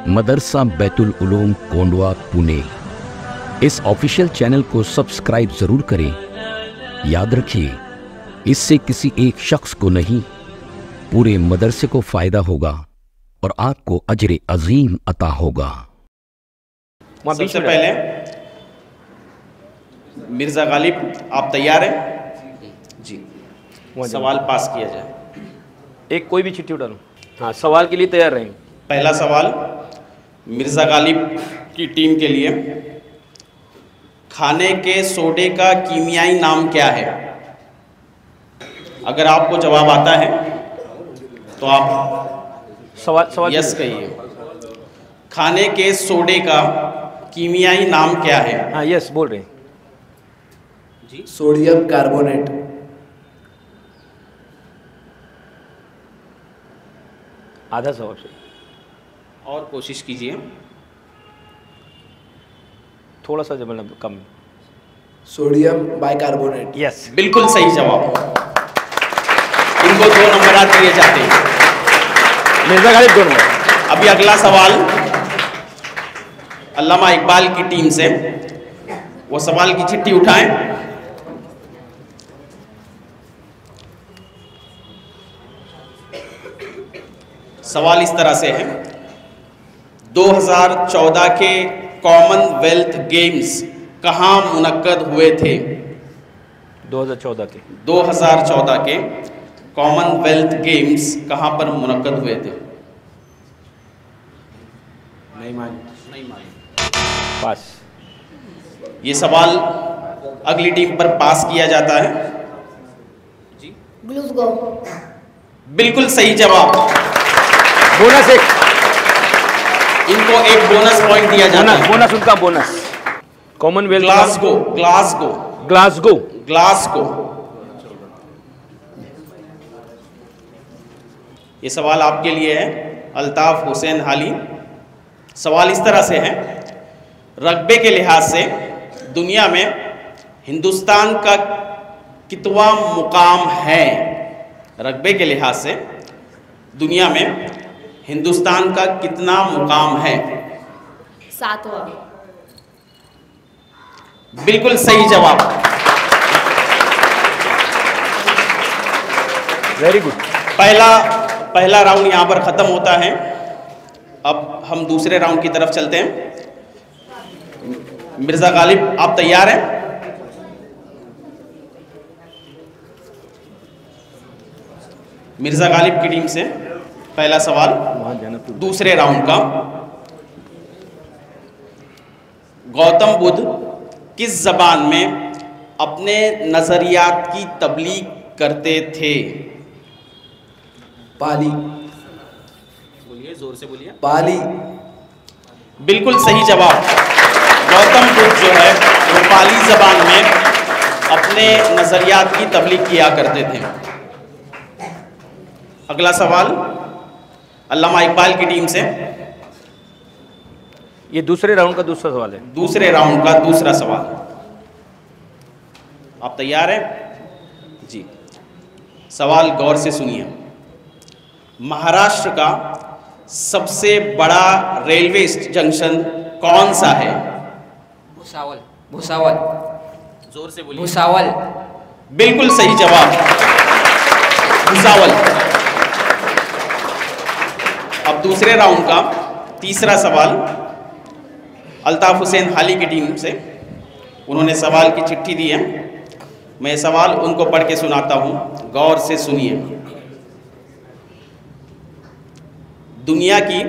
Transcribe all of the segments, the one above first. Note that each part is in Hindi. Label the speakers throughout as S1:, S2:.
S1: मदरसा बैतुल उलूम कोंडवा पुणे। इस ऑफिशियल चैनल को सब्सक्राइब जरूर करें। याद रखिए, इससे किसी एक शख्स को नहीं, पूरे मदरसे को फायदा होगा और आपको अजर अजीम अता होगा।
S2: सबसे पहले मिर्जा गालिब, आप तैयार हैं? जी, सवाल पास किया जाए।
S3: एक कोई भी चिट्ठी उठा लो। हाँ, सवाल के लिए तैयार रहेंगे।
S2: पहला सवाल मिर्जा गालिब की टीम के लिए, खाने के सोडे का कीमियाई नाम क्या है? अगर आपको जवाब आता है तो आप
S3: सवाल
S2: यस कहिए। खाने के सोडे का कीमियाई नाम क्या है?
S3: हाँ, यस बोल रहे हैं
S2: जी।
S4: Sodium carbonate.
S3: आधा सवाल से
S2: और कोशिश कीजिए।
S3: थोड़ा सा मतलब कम।
S4: Sodium bicarbonate.
S3: यस,
S2: बिल्कुल सही जवाब। इनको 2 नंबर दिए जाते हैं।
S3: मिर्जा गालिब 2 नंबर।
S2: अभी अगला सवाल अल्लामा इकबाल की टीम से, वो सवाल की चिट्ठी उठाएं। सवाल इस तरह से है, 2014 के कॉमनवेल्थ गेम्स कहाँ मुनक्कद हुए थे?
S3: 2014
S2: के कॉमनवेल्थ गेम्स कहाँ पर मुनक्कद हुए थे? नहीं मालूम।
S3: पास।
S2: ये सवाल अगली टीम पर पास किया जाता है। जी,
S5: ग्लासगो।
S2: बिल्कुल सही जवाब।
S3: बोनस एक।
S2: इनको एक बोनस पॉइंट दिया जाता है।
S3: बोनस उनका बोनस। Commonwealth
S2: Glasgow. ये सवाल आपके लिए है, अल्ताफ हुसैन हाली। सवाल इस तरह से है, रग्बे के लिहाज से दुनिया में हिंदुस्तान का कितवां मुकाम है? रग्बे के लिहाज से दुनिया में हिंदुस्तान का कितना मुकाम है?
S5: 7वां।
S2: बिल्कुल सही जवाब।
S3: Very good.
S2: पहला राउंड यहां पर खत्म होता है। अब हम दूसरे राउंड की तरफ चलते हैं। मिर्जा गालिब, आप तैयार हैं? मिर्जा गालिब की टीम से पहला सवाल दूसरे राउंड का, गौतम बुद्ध किस जबान में अपने नजरियात की तबलीग करते थे?
S4: पाली।
S2: बोलिए, जोर से बोलिए।
S4: पाली।
S2: बिल्कुल सही जवाब। गौतम बुद्ध जो है वो पाली जबान में अपने नजरियात की तबलीग किया करते थे। अगला सवाल अल्लामा इकबाल की टीम से।
S3: ये दूसरे राउंड का दूसरा सवाल है।
S2: दूसरे राउंड का दूसरा सवाल। आप तैयार हैं? जी। सवाल गौर से सुनिए। महाराष्ट्र का सबसे बड़ा रेलवे जंक्शन कौन सा है?
S6: भुसावल।
S2: जोर से बोलिए।
S6: भुसावल।
S2: बिल्कुल सही जवाब, भुसावल। अब दूसरे राउंड का तीसरा सवाल अल्ताफ हुसैन हाली की टीम से। उन्होंने सवाल की चिट्ठी दी है। मैं सवाल उनको पढ़ के सुनाता हूं, गौर से सुनिए। दुनिया की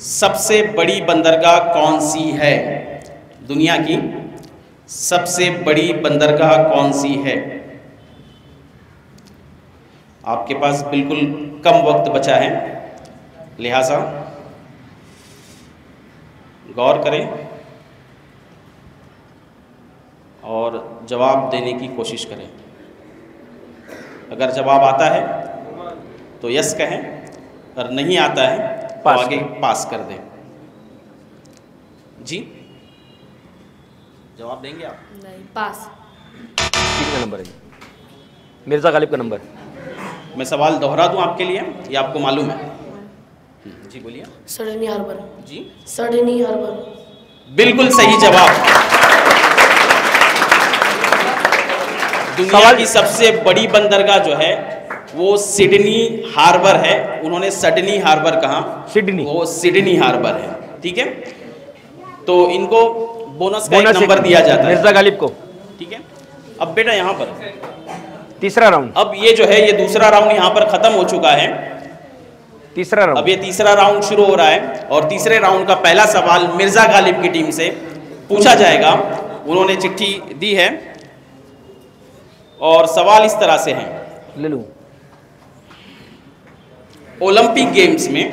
S2: सबसे बड़ी बंदरगाह कौन सी है? दुनिया की सबसे बड़ी बंदरगाह कौन सी है? आपके पास बिल्कुल कम वक्त बचा है, लिहाजा गौर करें और जवाब देने की कोशिश करें। अगर जवाब आता है तो यस कहें, और नहीं आता है तो आगे पास कर दें। जी, जवाब देंगे आप?
S5: नहीं, पास।
S3: कितने नंबर है? मिर्जा गालिब का नंबर।
S2: मैं सवाल दोहरा दूं आपके लिए, ये आपको मालूम है? जी बोलिए।
S5: Sydney harbour.
S2: जी
S5: सडनी हार्बर।
S2: बिल्कुल सही जवाब। दुनिया की सबसे बड़ी बंदरगाह जो है वो सिडनी हार्बर है, उन्होंने सडनी हार्बर कहा,
S3: सिडनी।
S2: वो सिडनी हार्बर है। ठीक है, तो इनको बोनस का एक नंबर
S3: एक
S2: दिया जाता है
S3: मिर्जा गालिब को।
S2: ठीक है, अब बेटा यहाँ पर
S3: तीसरा राउंड।
S2: अब ये जो है ये दूसरा राउंड यहाँ पर खत्म हो चुका है,
S3: तीसरा राउंड।
S2: अब ये तीसरा राउंड शुरू हो रहा है और तीसरे राउंड का पहला सवाल मिर्जा गालिब की टीम से पूछा जाएगा। उन्होंने चिट्ठी दी है और सवाल इस तरह से है,
S3: ले लूं।
S2: ओलंपिक गेम्स में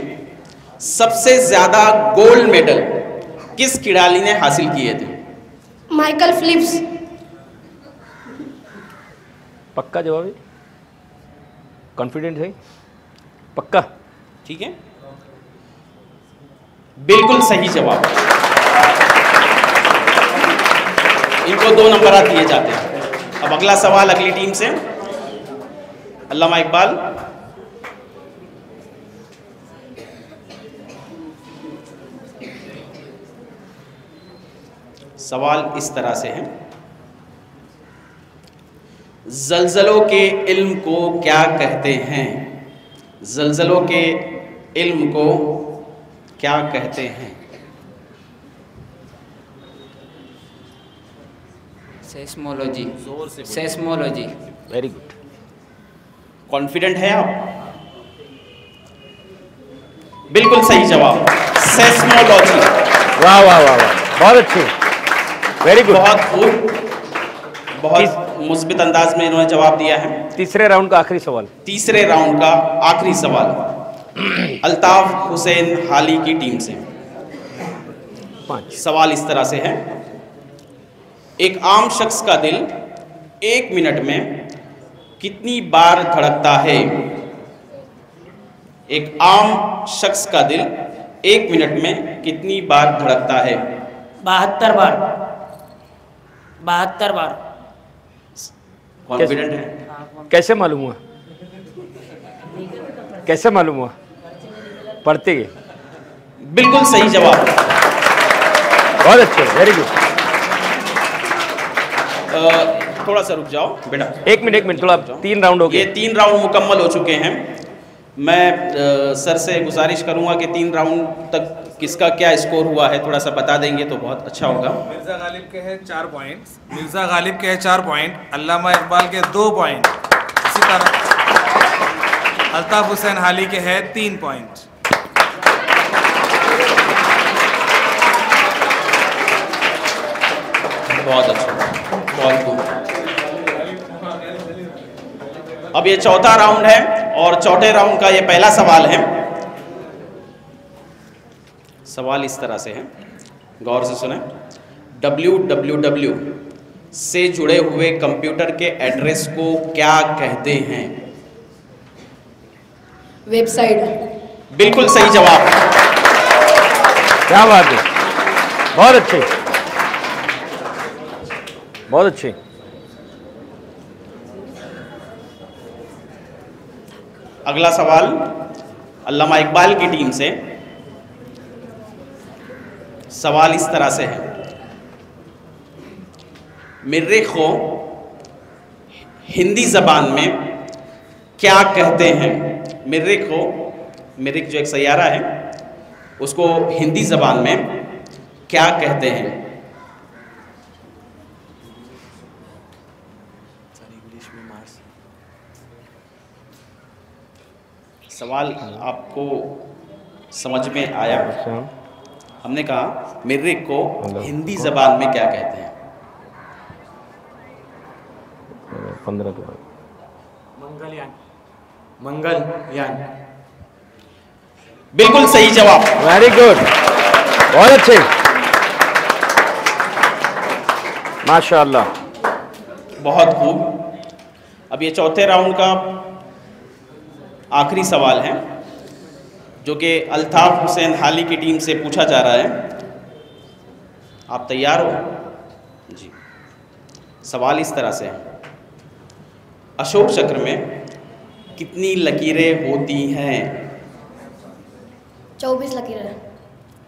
S2: सबसे ज्यादा गोल्ड मेडल किस खिलाड़ी ने हासिल किए थे?
S5: Michael Phillips.
S3: पक्का जवाब है? कॉन्फिडेंट है? पक्का?
S2: ठीक है, बिल्कुल सही जवाब। इनको 2 नंबर दिए जाते हैं। अब अगला सवाल अगली टीम से, अल्लामा इकबाल। सवाल इस तरह से है, जल्जलों के इल्म को क्या कहते हैं? जल्जलों के इल्म को क्या कहते हैं?
S6: Seismology. Seismology.
S3: Very good.
S2: Confident है आप? बिल्कुल सही जवाब, सेस्मोलॉजी।
S3: वाह वाह वाह वाह, बहुत अच्छे, वेरी गुड।
S2: बहुत खूब, बहुत मुस्बित अंदाज में इन्होंने जवाब दिया है।
S3: तीसरे राउंड का आखिरी सवाल।
S2: तीसरे राउंड का आखिरी सवाल अल्ताफ हुसैन हाली की टीम से।
S3: 5
S2: सवाल इस तरह से है, एक आम शख्स का दिल 1 मिनट में कितनी बार धड़कता है? एक आम शख्स का दिल 1 मिनट में कितनी बार धड़कता है?
S7: 72 बार। 72 बार।
S2: कॉन्फिडेंट है?
S3: कैसे मालूम हुआ? कैसे मालूम हुआ? पढ़ते गए?
S2: बिल्कुल सही जवाब।
S3: बहुत अच्छे, वेरी गुड।
S2: थोड़ा सा रुक जाओ बेटा।
S3: 1 मिनट थोड़ा, 3 राउंड हो गए।
S2: ये 3 राउंड मुकम्मल हो चुके हैं। मैं सर से गुजारिश करूंगा कि 3 राउंड तक किसका क्या स्कोर हुआ है थोड़ा सा बता देंगे तो बहुत अच्छा होगा।
S8: मिर्जा गालिब के हैं 4 पॉइंट, मिर्जा गालिब के हैं 4 पॉइंट, अल्लामा इकबाल के 2 पॉइंट, इसी तरह अल्ताफ हुसैन हाली के हैं 3 पॉइंट।
S2: बहुत अच्छा, बहुत खूब। अब ये चौथा राउंड है और चौथे राउंड का ये पहला सवाल है। सवाल इस तरह से है, गौर से सुने। www से जुड़े हुए कंप्यूटर के एड्रेस को क्या कहते हैं?
S5: वेबसाइट।
S2: बिल्कुल सही जवाब।
S3: क्या बात है, बहुत अच्छे, बहुत अच्छे।
S2: अगला सवाल अल्लामा इकबाल की टीम से। सवाल इस तरह से है, मरीख को हिंदी जबान में क्या कहते हैं? मरीख जो एक सैयारा है उसको हिंदी जबान में क्या कहते हैं? सवाल आपको समझ में आया? हमने कहा मरीख को हिंदी जबान में क्या कहते हैं?
S3: 15 तो
S7: मंगलयान। मंगलयान।
S2: बिल्कुल सही जवाब।
S3: वेरी गुड, बहुत अच्छे, माशाअल्लाह,
S2: बहुत खूब। अब ये चौथे राउंड का आखिरी सवाल है जो कि अल्ताफ हुसैन हाली की टीम से पूछा जा रहा है। आप तैयार हो? जी। सवाल इस तरह से है, अशोक चक्र में कितनी लकीरें होती हैं?
S5: 24 लकीरें।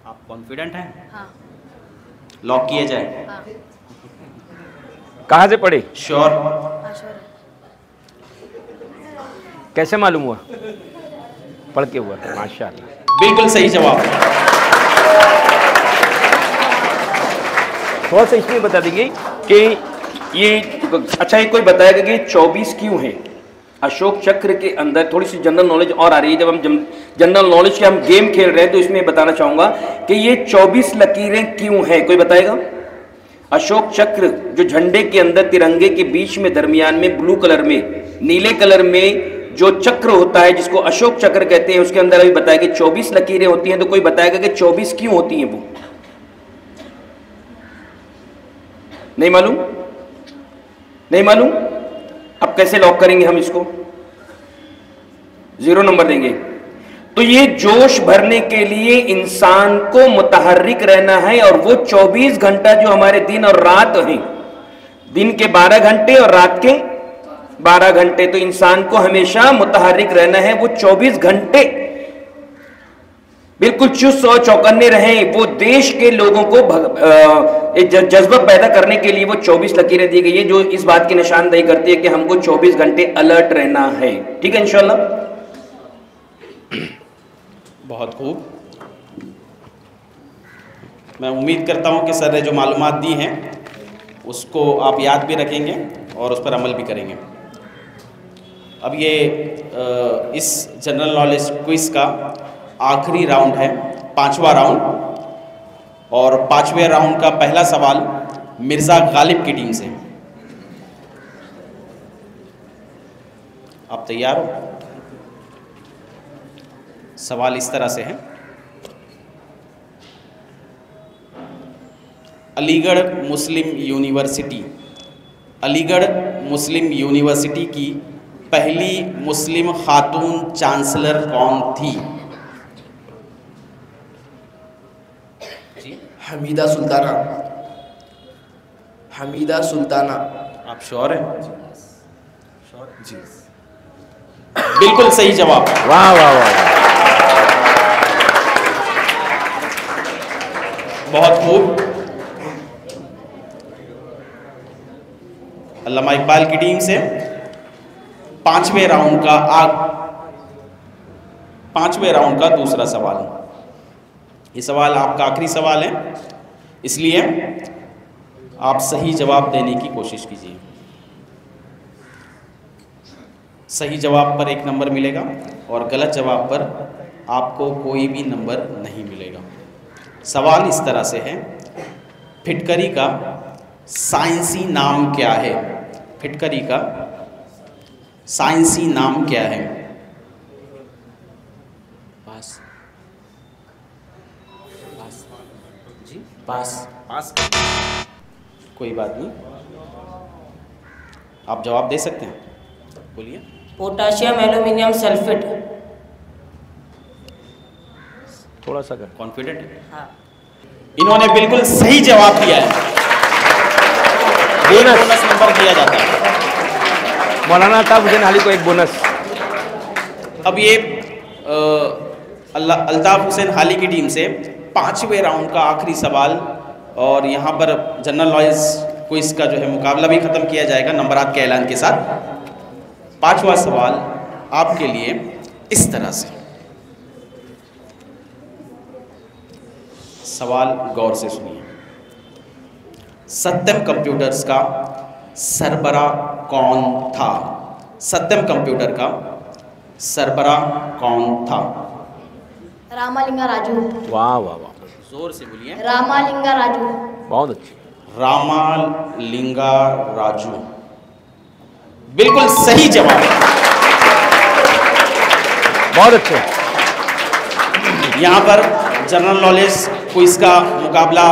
S2: आप कॉन्फिडेंट हैं?
S5: हाँ।
S2: लॉक किया जाए?
S5: हाँ।
S3: कहाँ से पढ़े?
S2: श्योर?
S5: हाँ श्योर है।
S3: कैसे मालूम हुआ? पढ़ के हुआ? माशाल्लाह।
S2: बिल्कुल सही जवाब।
S3: थोड़ा सा इसमें बता देंगे कि ये अच्छा ये कोई बताएगा कि 24 क्यों है? अशोक चक्र के अंदर थोड़ी सी जनरल नॉलेज और आ रही है। जब हम जनरल नॉलेज के हम गेम खेल रहे हैं तो इसमें बताना चाहूंगा कि ये 24 लकीरें क्यों हैं, कोई बताएगा? अशोक चक्र जो झंडे के अंदर तिरंगे के बीच में दरमियान में ब्लू कलर में नीले कलर में जो चक्र होता है जिसको अशोक चक्र कहते हैं, उसके अंदर अभी बताया कि 24 लकीरें होती हैं। तो कोई बताएगा कि 24 क्यों होती हैं? वो नहीं मालूम? नहीं मालूम? अब कैसे लॉक करेंगे हम इसको? 0 नंबर देंगे। तो ये जोश भरने के लिए इंसान को मुतहर्रिक रहना है, और वो 24 घंटा जो हमारे दिन और रात हैं, दिन के 12 घंटे और रात के 12 घंटे, तो इंसान को हमेशा मुतहर्रिक रहना है। वो 24 घंटे बिल्कुल चुस्त और चौकन्ने रहें। वो देश के लोगों को एक जज्बा पैदा करने के लिए वो 24 लकीरें दी गई है, जो इस बात की निशानदेही करती है कि हमको 24 घंटे अलर्ट रहना है। ठीक है इंशाल्लाह।
S2: बहुत खूब। मैं उम्मीद करता हूं कि सर ने जो मालूमात दी हैं उसको आप याद भी रखेंगे और उस पर अमल भी करेंगे। अब ये इस जनरल नॉलेज क्विज का आखिरी राउंड है, 5वां राउंड, और 5वें राउंड का पहला सवाल मिर्ज़ा गालिब की टीम से। आप तैयार हो? सवाल इस तरह से है। अलीगढ़ मुस्लिम यूनिवर्सिटी की पहली मुस्लिम खातून चांसलर कौन थी?
S4: हमीदा सुल्ताना। हमीदा सुल्ताना।
S2: आप श्योर हैं? जी बिल्कुल सही जवाब।
S3: वाह वाह वाह,
S2: बहुत खूब। अल्लामा इकबाल की टीम से 5वें राउंड का दूसरा सवाल। ये सवाल आपका आखिरी सवाल है, इसलिए आप सही जवाब देने की कोशिश कीजिए। सही जवाब पर 1 नंबर मिलेगा और गलत जवाब पर आपको कोई भी नंबर नहीं मिलेगा। सवाल इस तरह से है, फिटकरी का साइंसी नाम क्या है? फिटकरी का साइंसी नाम क्या है? पास पास जी पास पास कोई बात नहीं, आप जवाब दे सकते हैं, बोलिए।
S7: Potassium aluminium sulphate.
S3: थोड़ा सा कर।
S2: कॉन्फिडेंट है?
S7: हाँ।
S2: इन्होंने बिल्कुल सही जवाब दिया है। बोनस नंबर दिया जाता है।
S3: मौलाना अल्ताफ हुसैन हाली को एक बोनस।
S2: अब ये अल्ताफ हुसैन हाली की टीम से 5वें राउंड का आखिरी सवाल, और यहाँ पर जनरल नॉलेज क्विज का जो है मुकाबला भी ख़त्म किया जाएगा नंबरात के ऐलान के साथ। 5वां सवाल आपके लिए इस तरह से। सवाल गौर से सुनिए। सत्यम कंप्यूटर्स का सरबरा कौन था? सत्यम कंप्यूटर का सरबरा कौन था?
S5: रामालिंगा राजू।
S3: वाह वाह वाह,
S2: जोर से बोलिए।
S5: रामालिंगा राजू।
S3: बहुत अच्छी।
S2: रामालिंगा राजू बिल्कुल सही जवाब।
S3: बहुत अच्छे।
S2: यहाँ पर जनरल नॉलेज क्विज का मुकाबला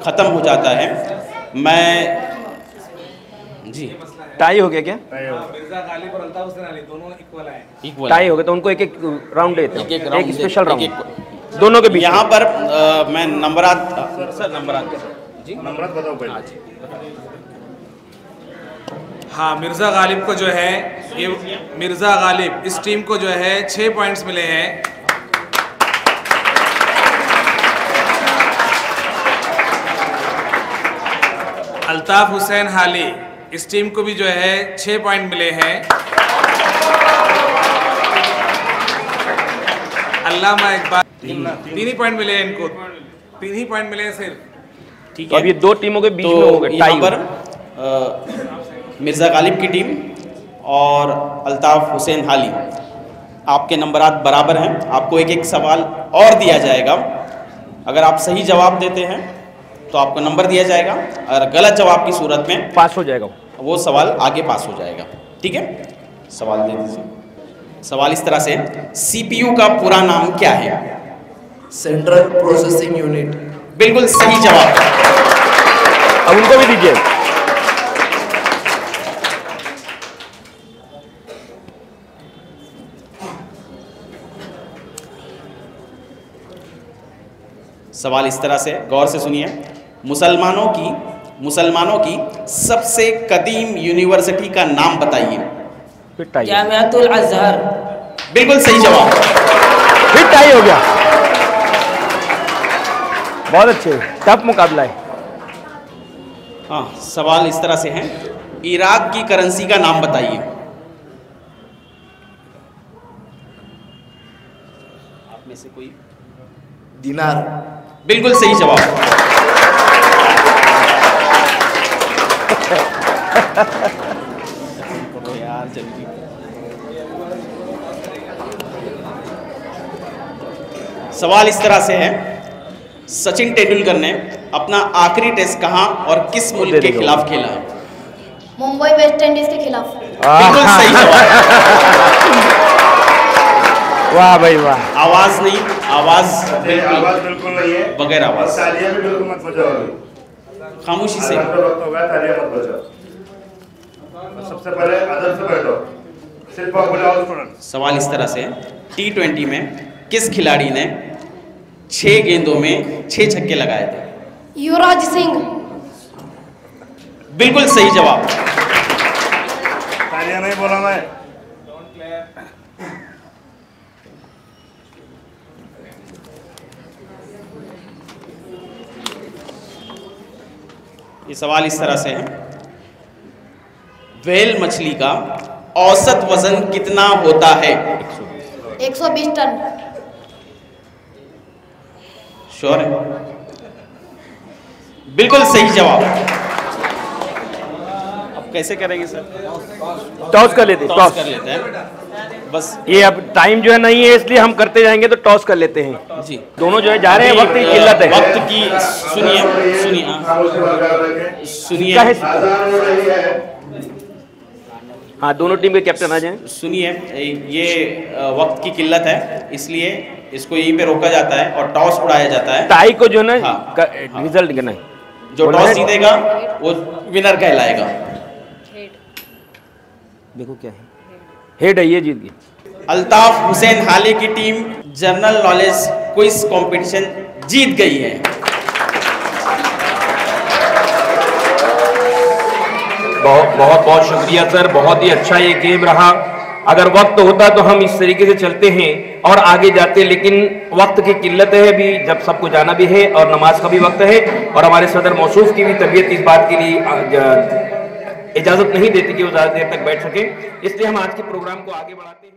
S2: ख़त्म हो जाता है। मैं जी
S3: टाई हो गया क्या?
S8: मिर्जा गालिब और अल्ताफ हुसैन अली दोनों इक्वल हैं।
S2: इक्वल
S3: टाई हो गया तो उनको एक एक राउंड देते हैं,
S2: एक राउंड
S3: एक स्पेशल
S2: एक-
S3: राउंड दोनों के बीच।
S2: यहाँ पर मैं नंबरात सर नंबरात जी
S8: हाँ, मिर्जा गालिब को जो है ये मिर्जा गालिब इस टीम को जो है 6 पॉइंट्स मिले हैं। अल्ताफ हुसैन हाली, इस टीम को भी जो है 6 पॉइंट मिले हैं। अल्लामा इकबाल 3 ही पॉइंट मिले हैं इनको, 3 ही पॉइंट मिले हैं सिर्फ।
S2: ठीक
S3: तो
S2: है,
S3: अब ये 2 टीमों के बीच में हो गए
S2: यहाँ
S3: टाई।
S2: पर मिर्ज़ा गालिब की टीम और अल्ताफ हुसैन हाली, आपके नंबरात बराबर हैं। आपको एक एक सवाल और दिया जाएगा। अगर आप सही जवाब देते हैं तो आपको नंबर दिया जाएगा, और गलत जवाब की सूरत में
S3: पास हो जाएगा
S2: वो सवाल आगे पास हो जाएगा। ठीक है, सवाल दे दीजिए। सवाल इस तरह से, सीपीयू का पूरा नाम क्या है?
S4: Central processing unit.
S2: बिल्कुल सही जवाब।
S3: अब उनको भी दीजिए।
S2: सवाल इस तरह से, गौर से सुनिए। मुसलमानों की सबसे कदीम यूनिवर्सिटी का नाम बताइए।
S3: फिर टाई,
S7: जामियातुल अज़हर।
S2: बिल्कुल सही जवाब।
S3: फिर टाई हो गया। बहुत अच्छे, टफ मुकाबला है।
S2: हाँ, सवाल इस तरह से है, इराक की करेंसी का नाम बताइए। आप में से कोई?
S4: दिनार।
S2: बिल्कुल सही जवाब। यार जल्दी। सवाल इस तरह से है, सचिन तेंदुलकर ने अपना आखिरी टेस्ट कहां और किस मुल्क के खिलाफ खेला है?
S5: मुंबई वेस्ट इंडीज के खिलाफ।
S2: बिल्कुल सही जवाब।
S3: वाह भाई वाह।
S2: आवाज नहीं, आवाज
S9: बिल्कुल नहीं है,
S2: बगैर आवाज,
S9: तालियां भी बिल्कुल मत बजाओ,
S2: खामोशी से।
S9: वक्त हो गया, तालियां मत बजाओ। सबसे पहले अदब से बैठो, सिर्फ आप बुलाओ स्टूडेंट।
S2: सवाल इस तरह से है, T20 में किस खिलाड़ी ने 6 गेंदों में 6 छक्के लगाए थे?
S5: युवराज सिंह।
S2: बिल्कुल सही जवाब।
S9: तालियां नहीं बोला मैं।
S2: ये सवाल इस तरह से है, व्हेल मछली का औसत वजन कितना होता है?
S5: 120 टन।
S2: श्योर है? बिल्कुल सही जवाब। अब कैसे करेंगे सर?
S3: टॉस कर लेते,
S2: टॉस कर लेते हैं बस।
S3: ये अब टाइम जो है नहीं है, इसलिए हम करते जाएंगे, तो टॉस कर लेते हैं
S2: जी।
S3: दोनों जो है जा रहे हैं, वक्त की किल्लत है।
S2: वक्त की सुनिए
S3: हाँ, दोनों टीम के कैप्टन आ जाएं।
S2: सुनिए, ये वक्त की किल्लत है, इसलिए इसको यहीं पे रोका जाता है और टॉस उड़ाया जाता है।
S3: टाई को जो है ना
S2: हाँ,
S3: रिजल्ट करना है,
S2: जो टॉस जीतेगा वो विनर कहलाएगा।
S3: देखो क्या है, हेड है, ये जीत गई।
S2: अल्ताफ हुसैन हाली की team general knowledge quiz competition जीत गई है।
S3: बहुत बहुत शुक्रिया सर, बहुत ही अच्छा ये गेम रहा। अगर वक्त होता तो हम इस तरीके से चलते हैं और आगे जाते, लेकिन वक्त की किल्लत है भी, जब सबको जाना भी है और नमाज का भी वक्त है, और हमारे सदर मौसूफ की भी तबीयत इस बात के लिए इजाजत नहीं देती कि वो ज़्यादा देर तक बैठ सके, इसलिए हम आज के प्रोग्राम को आगे बढ़ाते हैं।